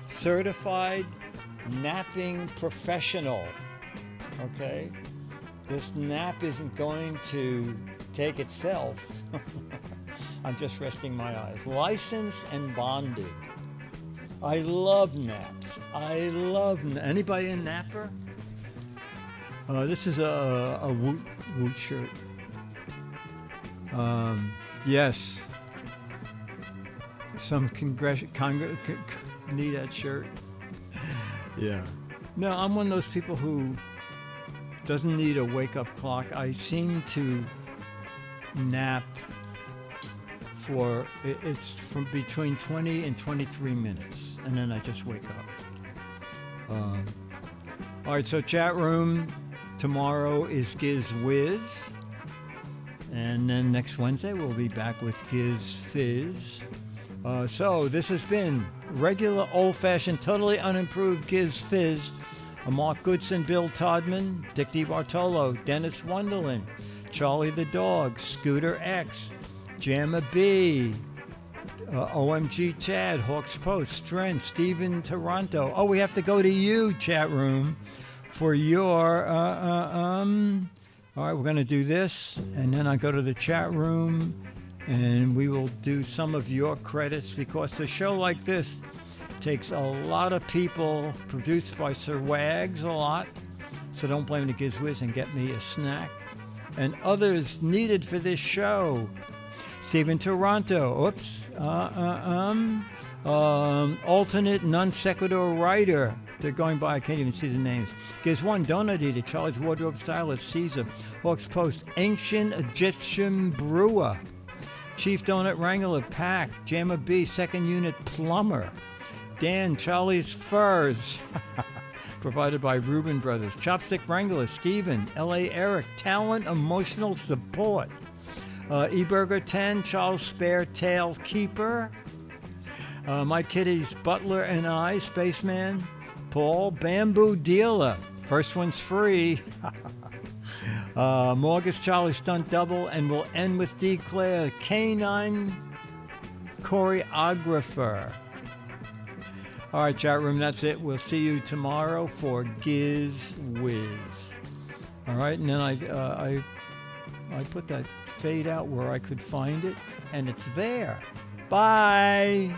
Certified napping professional. Okay, this nap isn't going to take itself. I'm just resting my eyes. Licensed and bonded. I love naps. Anybody a napper? This is a Woot shirt. Yes. Some need that shirt. Yeah. No, I'm one of those people who doesn't need a wake-up clock. I seem to nap it's from between 20 and 23 minutes, and then I just wake up. All right, so chat room, tomorrow is Giz Wiz, and then next Wednesday we'll be back with Giz Fiz. So this has been regular, old-fashioned, totally unimproved Giz Fiz. Mark Goodson, Bill Todman, Dick DeBartolo, Dennis Wonderland, Charlie the Dog, Scooter X, Jamma B, OMG Chad, Hawks Post, Strength, Steven Toronto. Oh, we have to go to you, chat room, for your, all right, we're going to do this, and then I go to the chat room, and we will do some of your credits, because a show like this takes a lot of people, produced by Sir Wags a lot, so don't blame the Giz Wiz and get me a snack. And others needed for this show. Steven Toronto, alternate non sequitur writer. They're going by, I can't even see the names. Giz One, Donut Eater, Charlie's Wardrobe Stylist, Caesar, Hawks Post, Ancient Egyptian Brewer, Chief Donut Wrangler, Pack, Jamma B, Second Unit Plumber, Dan, Charlie's Furs, provided by Reuben Brothers, Chopstick Wrangler, Steven, L.A. Eric, Talent Emotional Support, eBurger 10, Charles Spare Tail Keeper, My Kitty's Butler and I, Spaceman, Paul, Bamboo Dealer, first one's free, Morgus Charlie Stunt Double, and we'll end with D. Claire, Canine Choreographer. All right, chat room, that's it. We'll see you tomorrow for Giz Wiz. All right, and then I put that fade out where I could find it, and it's there. Bye.